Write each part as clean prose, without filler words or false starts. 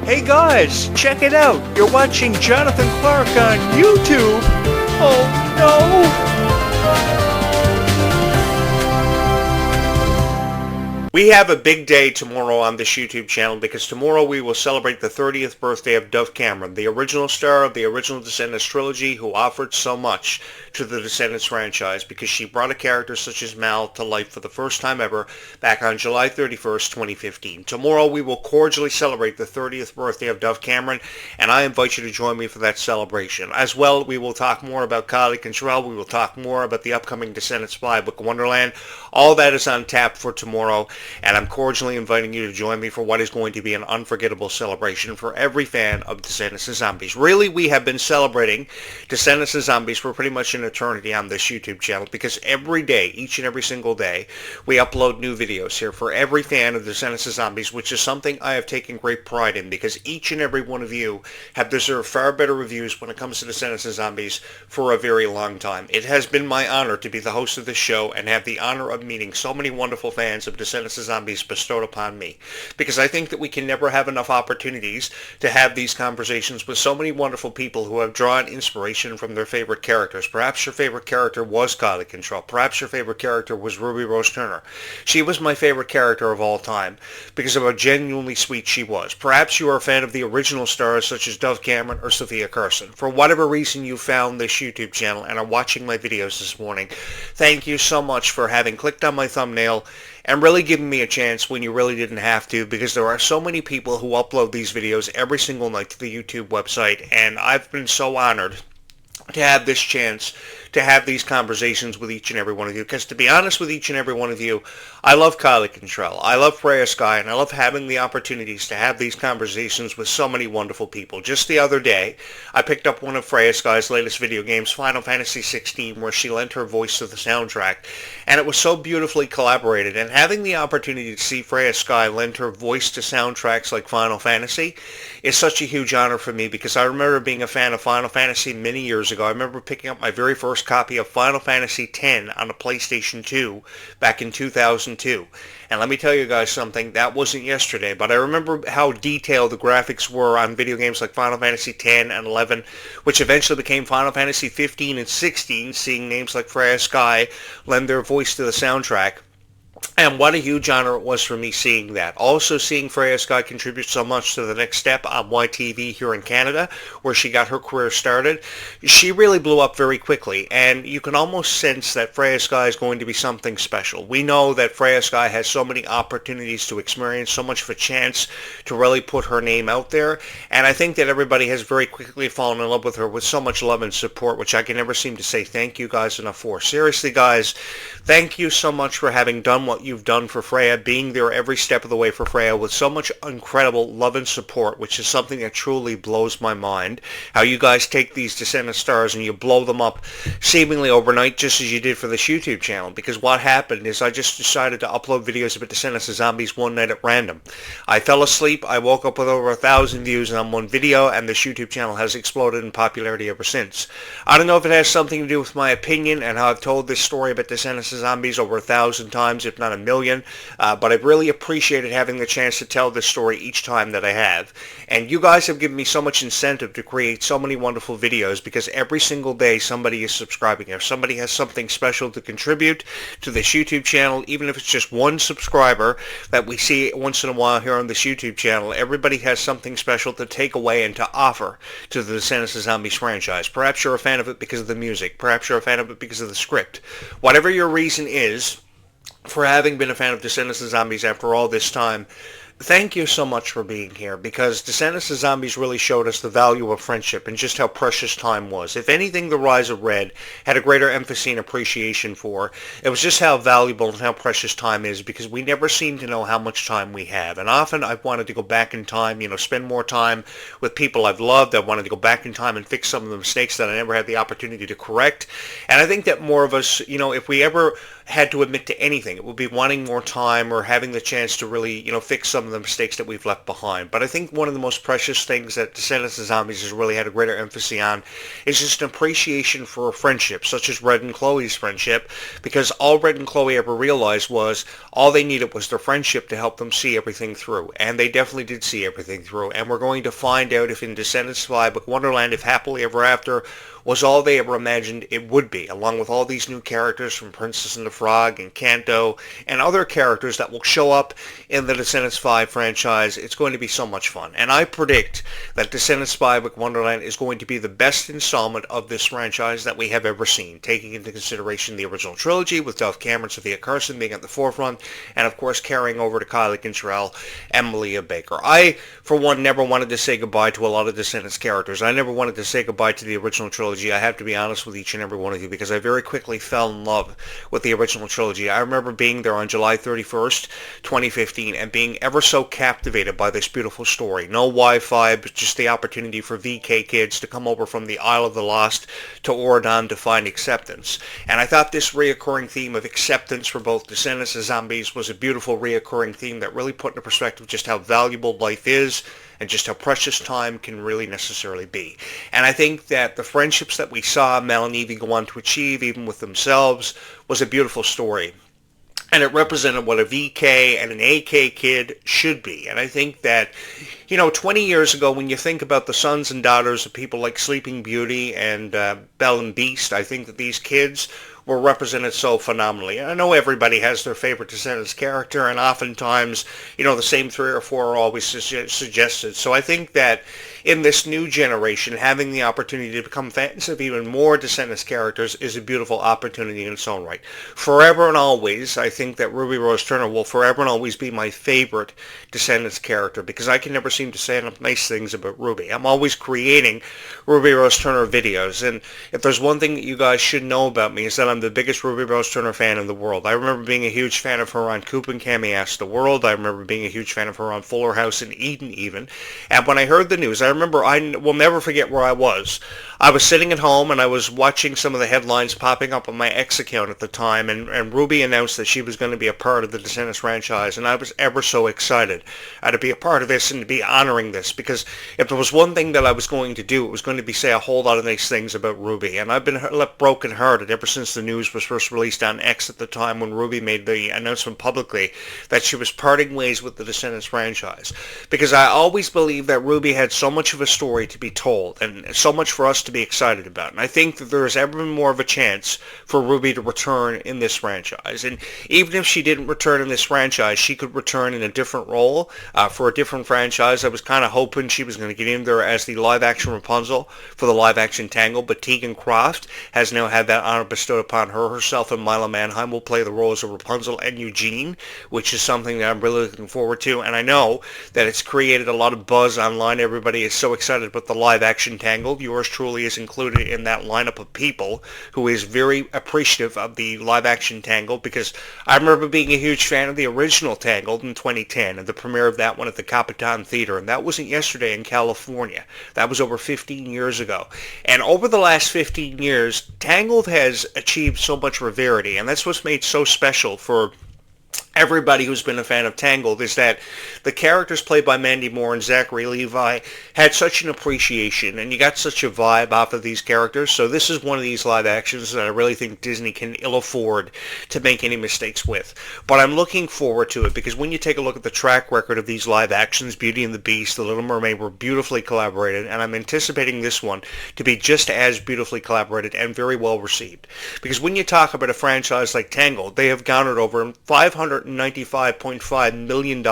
Hey guys, check it out. You're watching Jonathan Clarke on YouTube. Oh no! We have a big day tomorrow on this YouTube channel because tomorrow we will celebrate the 30th birthday of Dove Cameron, the original star of the original Descendants trilogy who offered so much to the Descendants franchise because she brought a character such as Mal to life for the first time ever back on July 31st, 2015. Tomorrow we will cordially celebrate the 30th birthday of Dove Cameron, and I invite you to join me for that celebration. As well, we will talk more about Clarke and we will talk more about the upcoming Descendants spy book Wonderland. All that is on tap for tomorrow, and I'm cordially inviting you to join me for what is going to be an unforgettable celebration for every fan of Descendants and Zombies. Really, we have been celebrating Descendants and Zombies for pretty much an eternity on this YouTube channel because every day, each and every single day, we upload new videos here for every fan of Descendants and Zombies, which is something I have taken great pride in because each and every one of you have deserved far better reviews when it comes to Descendants and Zombies for a very long time. It has been my honor to be the host of this show and have the honor of meeting so many wonderful fans of Descendants and Zombies bestowed upon me, because I think that we can never have enough opportunities to have these conversations with so many wonderful people who have drawn inspiration from their favorite characters. Perhaps your favorite character was Clarke. Perhaps your favorite character was Ruby Rose Turner. She was my favorite character of all time because of how genuinely sweet she was. Perhaps you are a fan of the original stars such as Dove Cameron or Sophia Carson. For whatever reason you found this YouTube channel and are watching my videos this morning, thank you so much for having clicked on my thumbnail and really giving me a chance when you really didn't have to, because there are so many people who upload these videos every single night to the YouTube website, and I've been so honored to have this chance to have these conversations with each and every one of you, because to be honest with each and every one of you, I love Clarke and I love Freya Sky, and I love having the opportunities to have these conversations with so many wonderful people. Just the other day, I picked up one of Freya Sky's latest video games, Final Fantasy 16, where she lent her voice to the soundtrack, and it was so beautifully collaborated, and having the opportunity to see Freya Sky lend her voice to soundtracks like Final Fantasy is such a huge honor for me, because I remember being a fan of Final Fantasy many years ago. I remember picking up my very first copy of Final Fantasy X on a PlayStation 2 back in 2002. And let me tell you guys something, that wasn't yesterday, but I remember how detailed the graphics were on video games like Final Fantasy X and 11, which eventually became Final Fantasy 15 and 16, seeing names like Freya Sky lend their voice to the soundtrack. And what a huge honor it was for me seeing that. Also seeing Freya Sky contribute so much to the next step on YTV here in Canada, where she got her career started. She really blew up very quickly, and you can almost sense that Freya Sky is going to be something special. We know that Freya Sky has so many opportunities to experience, so much of a chance to really put her name out there, and I think that everybody has very quickly fallen in love with her with so much love and support, which I can never seem to say thank you guys enough for. Seriously, guys, thank you so much for having done what you've done for Freya, being there every step of the way for Freya with so much incredible love and support, which is something that truly blows my mind. How you guys take these Descendant stars and you blow them up seemingly overnight, just as you did for this YouTube channel. Because what happened is I just decided to upload videos about Descendants and Zombies one night at random. I fell asleep, I woke up with over 1,000 views on one video, and this YouTube channel has exploded in popularity ever since. I don't know if it has something to do with my opinion and how I've told this story about Descendants and Zombies over 1,000 times, if not a million, but I've really appreciated having the chance to tell this story each time that I have. And you guys have given me so much incentive to create so many wonderful videos, because every single day somebody is subscribing. If somebody has something special to contribute to this YouTube channel, even if it's just one subscriber that we see once in a while here on this YouTube channel, everybody has something special to take away and to offer to the Descendants and Zombies franchise. Perhaps you're a fan of it because of the music. Perhaps you're a fan of it because of the script. Whatever your reason is for having been a fan of Descendants and Zombies after all this time, thank you so much for being here, because Descendants and Zombies really showed us the value of friendship and just how precious time was. If anything, The Rise of Red had a greater emphasis and appreciation for, it was just how valuable and how precious time is, because we never seem to know how much time we have. And often I've wanted to go back in time, spend more time with people I've loved. I wanted to go back in time and fix some of the mistakes that I never had the opportunity to correct. And I think that more of us, if we ever had to admit to anything. It would be wanting more time or having the chance to really, fix some of the mistakes that we've left behind. But I think one of the most precious things that Descendants of Zombies has really had a greater emphasis on is just an appreciation for a friendship, such as Red and Chloe's friendship, because all Red and Chloe ever realized was all they needed was their friendship to help them see everything through. And they definitely did see everything through. And we're going to find out if in Descendants 5, but Wonderland, if Happily Ever After was all they ever imagined it would be, along with all these new characters from Princess and the Frog and Kanto and other characters that will show up in the Descendants 5 franchise. It's going to be so much fun. And I predict that Descendants 5 with Wonderland is going to be the best installment of this franchise that we have ever seen, taking into consideration the original trilogy with Dove Cameron, Sophia Carson being at the forefront, and of course carrying over to Kylie Cantrell and Malia Baker. I, for one, never wanted to say goodbye to a lot of Descendants characters. I never wanted to say goodbye to the original trilogy. I have to be honest with each and every one of you because I very quickly fell in love with the original trilogy. I remember being there on July 31st, 2015 and being ever so captivated by this beautiful story. No Wi-Fi, but just the opportunity for VK kids to come over from the Isle of the Lost to Oregon to find acceptance. And I thought this reoccurring theme of acceptance for both Descendants of Zombies was a beautiful reoccurring theme that really put into perspective just how valuable life is and just how precious time can really necessarily be. And I think that the friendships that we saw Mel and Evie go on to achieve, even with themselves, was a beautiful story. And it represented what a VK and an AK kid should be. And I think that, 20 years ago, when you think about the sons and daughters of people like Sleeping Beauty and Belle and Beast, I think that these kids were represented so phenomenally. I know everybody has their favorite Descendants character, and oftentimes, the same 3 or 4 are always suggested. So I think that in this new generation, having the opportunity to become fans of even more Descendants characters is a beautiful opportunity in its own right. Forever and always, I think that Ruby Rose Turner will forever and always be my favorite Descendants character because I can never seem to say enough nice things about Ruby. I'm always creating Ruby Rose Turner videos, and if there's one thing that you guys should know about me is that I'm the biggest Ruby Rose Turner fan in the world. I remember being a huge fan of her on Coop and Cammy Ask the World. I remember being a huge fan of her on Fuller House and Eden even. And when I heard the news, I remember I will never forget where I was. I was sitting at home and I was watching some of the headlines popping up on my X account at the time, and Ruby announced that she was going to be a part of the Descendants franchise, and I was ever so excited to be a part of this and to be honoring this, because if there was one thing that I was going to do, it was going to be say a whole lot of nice things about Ruby. And I've been left broken-hearted ever since the news was first released on X at the time when Ruby made the announcement publicly that she was parting ways with the Descendants franchise, because I always believed that Ruby had so much of a story to be told and so much for us to be excited about. And I think that there has ever been more of a chance for Ruby to return in this franchise. And even if she didn't return in this franchise, she could return in a different role for a different franchise. I was kind of hoping she was going to get in there as the live-action Rapunzel for the live-action Tangled, but Tegan Croft has now had that honor bestowed upon her. Herself and Mila Manheim will play the roles of Rapunzel and Eugene, which is something that I'm really looking forward to. And I know that it's created a lot of buzz online. Everybody is so excited about the live-action Tangled. Yours truly is included in that lineup of people who is very appreciative of the live-action Tangled, because I remember being a huge fan of the original Tangled in 2010 and the premiere of that one at the Capitan Theater, and that wasn't yesterday in California. That was over 15 years ago. And over the last 15 years, Tangled has achieved so much rarity, and that's what's made so special for everybody who's been a fan of Tangled, is that the characters played by Mandy Moore and Zachary Levi had such an appreciation, and you got such a vibe off of these characters. So this is one of these live actions that I really think Disney can ill afford to make any mistakes with. But I'm looking forward to it, because when you take a look at the track record of these live actions, Beauty and the Beast, The Little Mermaid were beautifully collaborated, and I'm anticipating this one to be just as beautifully collaborated and very well received. Because when you talk about a franchise like Tangled, they have garnered over $595.5 million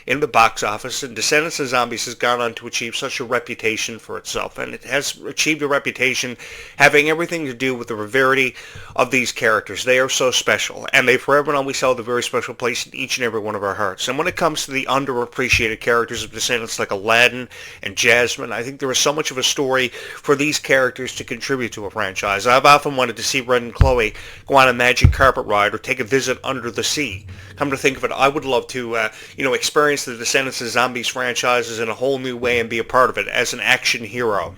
in the box office, and Descendants of Zombies has gone on to achieve such a reputation for itself, and it has achieved a reputation having everything to do with the rarity of these characters. They are so special, and they forever and always held a very special place in each and every one of our hearts. And when it comes to the underappreciated characters of Descendants like Aladdin and Jasmine, I think there is so much of a story for these characters to contribute to a franchise. I've often wanted to see Red and Chloe go on a magic carpet ride or take a visit under the sea. Come to think of it, I would love to, experience the Descendants of Zombies franchises in a whole new way and be a part of it as an action hero.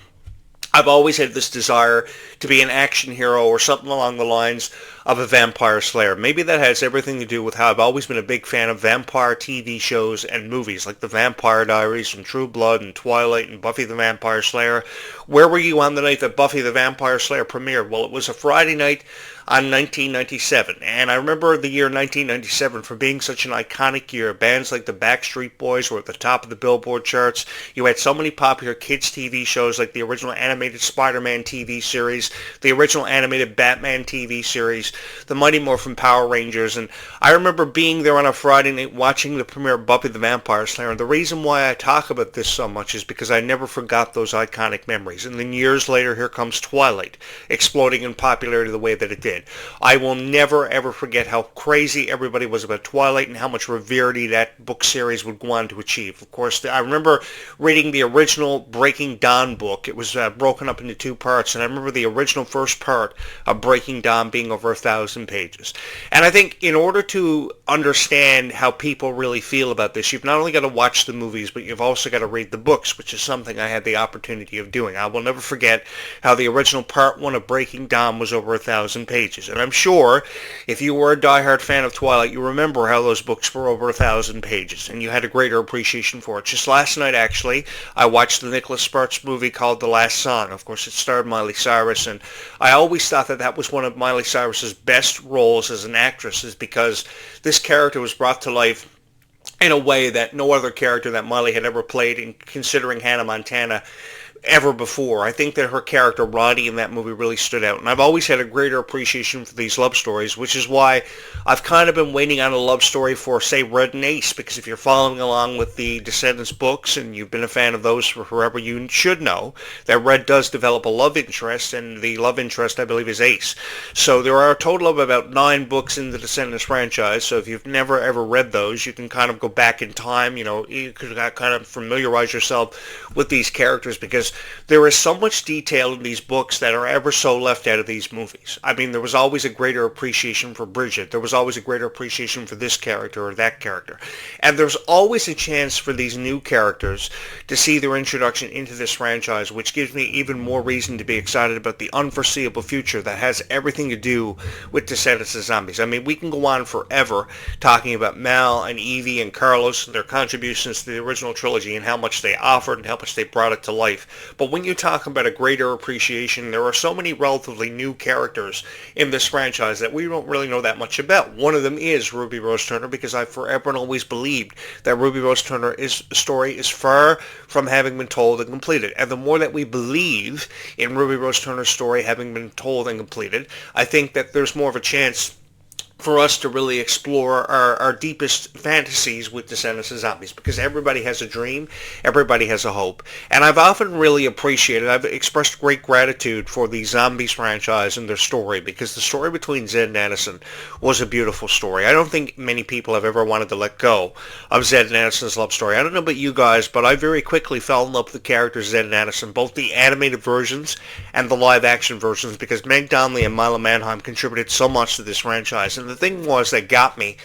I've always had this desire to be an action hero or something along the lines of a vampire slayer. Maybe that has everything to do with how I've always been a big fan of vampire TV shows and movies like The Vampire Diaries and True Blood and Twilight and Buffy the Vampire Slayer. Where were you on the night that Buffy the Vampire Slayer premiered? Well, it was a Friday night on 1997, and I remember the year 1997 for being such an iconic year. Bands like the Backstreet Boys were at the top of the Billboard charts. You had so many popular kids TV shows like the original animated Spider-Man TV series, the original animated Batman TV series, the Mighty Morphin Power Rangers, and I remember being there on a Friday night watching the premiere of Buffy the Vampire Slayer, and the reason why I talk about this so much is because I never forgot those iconic memories. And then years later, here comes Twilight, exploding in popularity the way that it did. I will never ever forget how crazy everybody was about Twilight and how much reverity that book series would go on to achieve. Of course, I remember reading the original Breaking Dawn book. It was broken up into two parts, and I remember the original first part of Breaking Dawn being over 1,000 pages. And I think in order to understand how people really feel about this, you've not only got to watch the movies, but you've also got to read the books, which is something I had the opportunity of doing. I will never forget how the original part one of Breaking Dawn was over 1,000 pages. And I'm sure if you were a diehard fan of Twilight, you remember how those books were over 1,000 pages, and you had a greater appreciation for it. Just last night, actually, I watched the Nicholas Sparks movie called The Last Song. Of course, it starred Miley Cyrus, and I always thought that that was one of Miley Cyrus's best roles as an actress, is because this character was brought to life in a way that no other character that Miley had ever played, in considering Hannah Montana, ever before. I think that her character, Ronnie, in that movie really stood out. And I've always had a greater appreciation for these love stories, which is why I've kind of been waiting on a love story for, say, Red and Ace, because if you're following along with the Descendants books and you've been a fan of those for forever, you should know that Red does develop a love interest, and the love interest, I believe, is Ace. So there are a total of about 9 books in the Descendants franchise, so if you've never ever read those, you can kind of go back in time, you could kind of familiarize yourself with these characters, because there is so much detail in these books that are ever so left out of these movies. I mean, there was always a greater appreciation for Bridget. There was always a greater appreciation for this character or that character. And there's always a chance for these new characters to see their introduction into this franchise, which gives me even more reason to be excited about the unforeseeable future that has everything to do with Descendants of Zombies. I mean, we can go on forever talking about Mal and Evie and Carlos and their contributions to the original trilogy and how much they offered and how much they brought it to life. But when you talk about a greater appreciation, there are so many relatively new characters in this franchise that we don't really know that much about. One of them is Ruby Rose Turner, because I've forever and always believed that Ruby Rose Turner's story is far from having been told and completed. And the more that we believe in Ruby Rose Turner's story having been told and completed, I think that there's more of a chance for us to really explore our deepest fantasies with Descendants of Zombies, because everybody has a dream, everybody has a hope. And I've often really appreciated, I've expressed great gratitude for the Zombies franchise and their story, because the story between Zed and Addison was a beautiful story. I don't think many people have ever wanted to let go of Zed and Addison's love story. I don't know about you guys, but I very quickly fell in love with the characters Zed and Addison, both the animated versions and the live-action versions, because Meg Donnelly and Mila Manheim contributed so much to this franchise. And the thing was that got me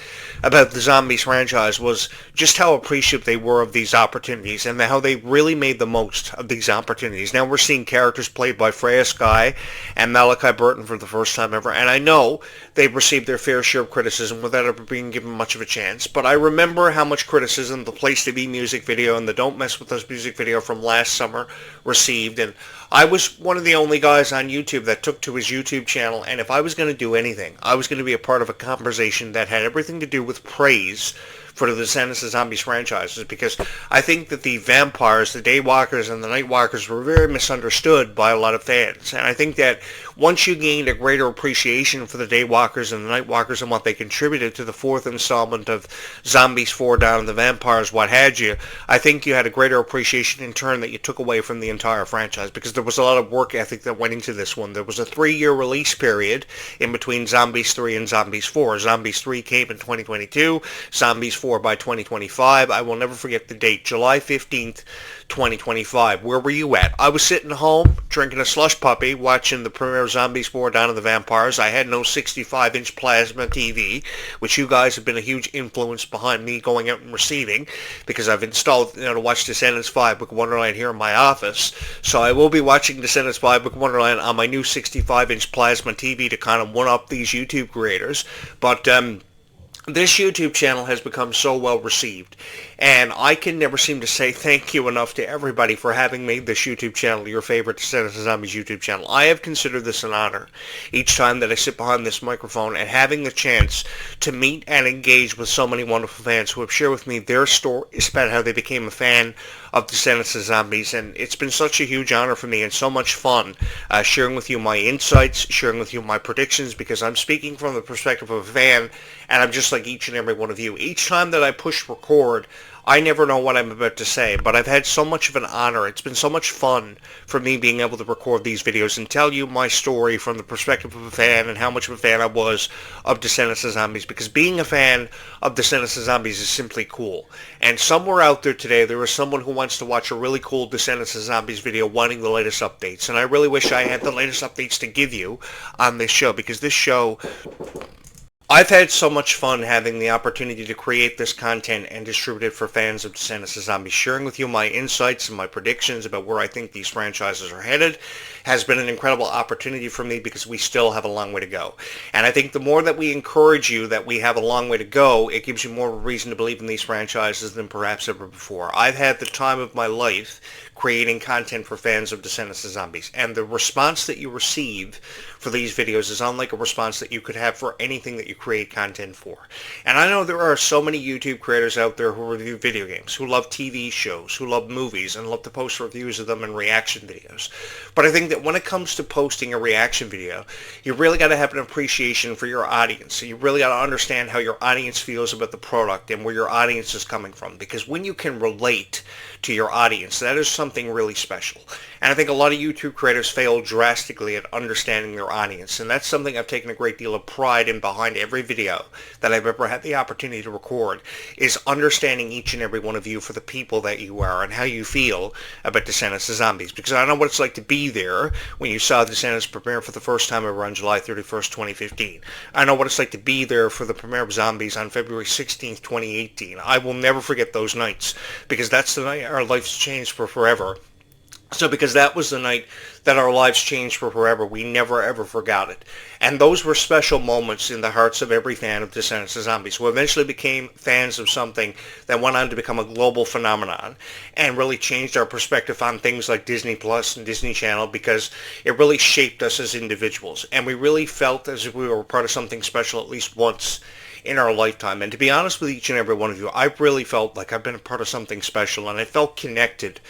about the Zombies franchise was just how appreciative they were of these opportunities and how they really made the most of these opportunities. Now we're seeing characters played by Freya Skye and Malachi Burton for the first time ever, and I know they've received their fair share of criticism without ever being given much of a chance, but I remember how much criticism the Place to Be music video and the Don't Mess With Us music video from last summer received, and I was one of the only guys on YouTube that took to his YouTube channel, and if I was going to do anything, I was going to be a part of a conversation that had everything to do with praise for the Descendants of Zombies franchises, because I think that the vampires, the Daywalkers, and the Nightwalkers were very misunderstood by a lot of fans. And I think that once you gained a greater appreciation for the Daywalkers and the Nightwalkers and what they contributed to the fourth installment of Zombies 4 Down and the Vampires, what had you, I think you had a greater appreciation in turn that you took away from the entire franchise, because there was a lot of work ethic that went into this one. There was a 3-year release period in between Zombies 3 and Zombies 4. Zombies 3 came in 2022, Zombies 4 for by 2025. I will never forget the date, July 15th, 2025. Where were you at? I was sitting home, drinking a slush puppy, watching the premiere of Zombies 4 Dawn of the Vampires. I had no 65-inch plasma TV, which you guys have been a huge influence behind me going out and receiving, because I've installed, to watch Descendants 5 Book of Wonderland here in my office. So I will be watching Descendants 5 Book of Wonderland on my new 65-inch plasma TV to kind of one-up these YouTube creators. But this YouTube channel has become so well received, and I can never seem to say thank you enough to everybody for having made this YouTube channel your favorite Descendants of Zombies YouTube channel. I have considered this an honor each time that I sit behind this microphone, and having the chance to meet and engage with so many wonderful fans who have shared with me their stories about how they became a fan of Descendants of Zombies. And it's been such a huge honor for me and so much fun sharing with you my insights, sharing with you my predictions, because I'm speaking from the perspective of a fan, and I'm just like each and every one of you. Each time that I push record, I never know what I'm about to say, but I've had so much of an honor. It's been so much fun for me being able to record these videos and tell you my story from the perspective of a fan, and how much of a fan I was of Descendants of Zombies, because being a fan of Descendants of Zombies is simply cool. And somewhere out there today, there is someone who wants to watch a really cool Descendants of Zombies video wanting the latest updates, and I really wish I had the latest updates to give you on this show, because this show, I've had so much fun having the opportunity to create this content and distribute it for fans of Descendants of Zombies. Sharing with you my insights and my predictions about where I think these franchises are headed has been an incredible opportunity for me, because we still have a long way to go. And I think the more that we encourage you that we have a long way to go, it gives you more of a reason to believe in these franchises than perhaps ever before. I've had the time of my life creating content for fans of Descendants of Zombies, and the response that you receive for these videos is unlike a response that you could have for anything that you create content for. And I know there are so many YouTube creators out there who review video games, who love TV shows, who love movies, and love to post reviews of them and reaction videos. But I think that when it comes to posting a reaction video, you really got to have an appreciation for your audience. So you really got to understand how your audience feels about the product and where your audience is coming from. Because when you can relate to your audience, that is something really special. And I think a lot of YouTube creators fail drastically at understanding their audience, and that's something I've taken a great deal of pride in behind every video that I've ever had the opportunity to record, is understanding each and every one of you for the people that you are and how you feel about Descendants of Zombies. Because I know what it's like to be there when you saw Descendants premiere for the first time ever on July 31st, 2015. I know what it's like to be there for the premiere of Zombies on February 16th, 2018. I will never forget those nights, because that's the night our lives changed for forever. So because that was the night that our lives changed for forever, we never ever forgot it. And those were special moments in the hearts of every fan of Descendants of Zombies, who eventually became fans of something that went on to become a global phenomenon and really changed our perspective on things like Disney Plus and Disney Channel, because it really shaped us as individuals. And we really felt as if we were part of something special at least once in our lifetime. And to be honest with each and every one of you, I really felt like I've been a part of something special, and I felt connected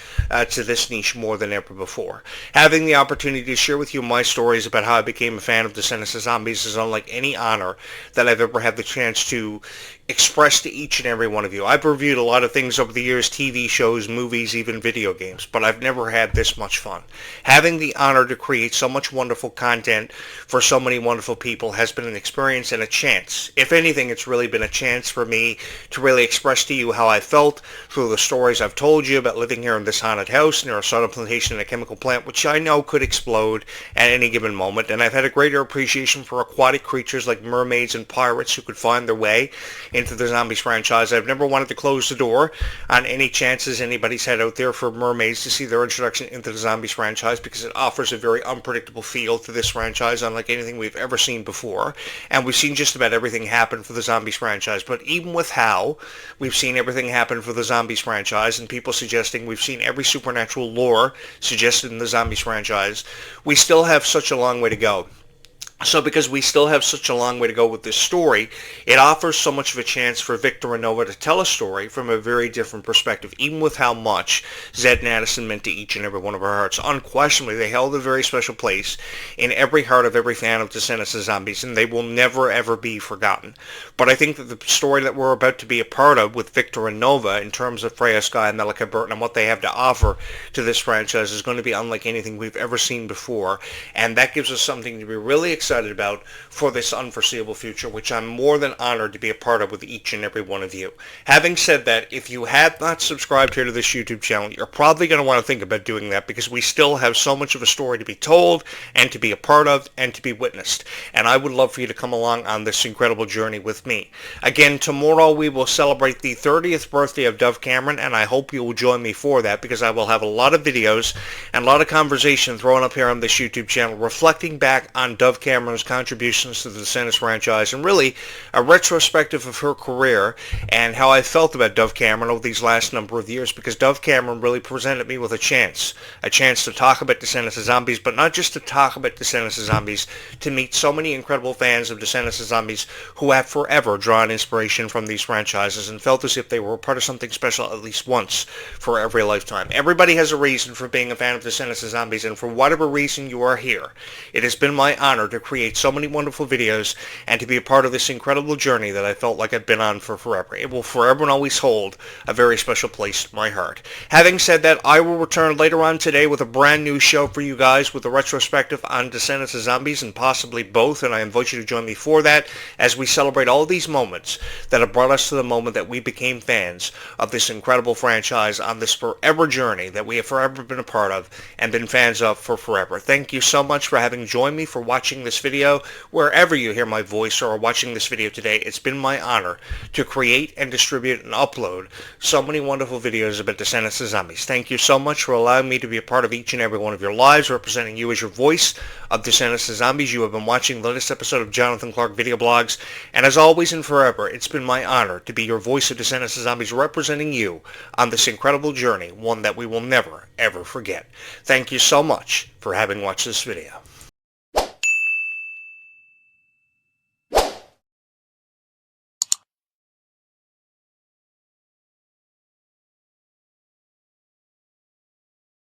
to this niche more than ever before. Having the opportunity to share with you my stories about how I became a fan of Descendants of Zombies is unlike any honor that I've ever had the chance to express to each and every one of you. I've reviewed a lot of things over the years, TV shows, movies, even video games, but I've never had this much fun. Having the honor to create so much wonderful content for so many wonderful people has been an experience and a chance. If anything, it's really been a chance for me to really express to you how I felt through the stories I've told you about living here in this haunted house near a soda plantation and a chemical plant, which I know could explode at any given moment. And I've had a greater appreciation for aquatic creatures like mermaids and pirates who could find their way into the Zombies franchise. I've never wanted to close the door on any chances anybody's had out there for mermaids to see their introduction into the Zombies franchise, because it offers a very unpredictable feel to this franchise, unlike anything we've ever seen before. And we've seen just about everything happen for the Zombies franchise. But even with how we've seen everything happen for the Zombies franchise, and people suggesting we've seen every supernatural lore suggested in the Zombies franchise, we still have such a long way to go. So because we still have such a long way to go with this story, it offers so much of a chance for Victor and Nova to tell a story from a very different perspective, even with how much Zed and Addison meant to each and every one of our hearts. Unquestionably, they held a very special place in every heart of every fan of Descendants of Zombies, and they will never, ever be forgotten. But I think that the story that we're about to be a part of with Victor and Nova, in terms of Freya Skye and Malika Burton and what they have to offer to this franchise, is going to be unlike anything we've ever seen before, and that gives us something to be really excited excited about for this unforeseeable future, which I'm more than honored to be a part of with each and every one of you. Having said that, if you have not subscribed here to this YouTube channel, you're probably going to want to think about doing that because we still have so much of a story to be told and to be a part of and to be witnessed. And I would love for you to come along on this incredible journey with me. Again, tomorrow we will celebrate the 30th birthday of Dove Cameron, and I hope you will join me for that because I will have a lot of videos and a lot of conversation thrown up here on this YouTube channel reflecting back on Dove Cameron's contributions to the Descendants franchise and really a retrospective of her career and how I felt about Dove Cameron over these last number of years, because Dove Cameron really presented me with a chance to talk about Descendants of Zombies, but not just to talk about Descendants of Zombies, to meet so many incredible fans of Descendants of Zombies who have forever drawn inspiration from these franchises and felt as if they were a part of something special at least once for every lifetime. Everybody has a reason for being a fan of Descendants of Zombies, and for whatever reason you are here, it has been my honor to create so many wonderful videos and to be a part of this incredible journey that I felt like I've been on for forever. It will forever and always hold a very special place in my heart. Having said that, I will return later on today with a brand new show for you guys with a retrospective on Descendants of Zombies and possibly both, and I invite you to join me for that as we celebrate all these moments that have brought us to the moment that we became fans of this incredible franchise on this forever journey that we have forever been a part of and been fans of for forever. Thank you so much for having joined me, for watching this video. Wherever you hear my voice or are watching this video today, it's been my honor to create and distribute and upload so many wonderful videos about Descendants of Zombies. Thank you so much for allowing me to be a part of each and every one of your lives, representing you as your voice of Descendants of Zombies. You have been watching the latest episode of Jonathan Clarke Video Blogs, and as always and forever, it's been my honor to be your voice of Descendants of Zombies, representing you on this incredible journey, one that we will never, ever forget. Thank you so much for having watched this video.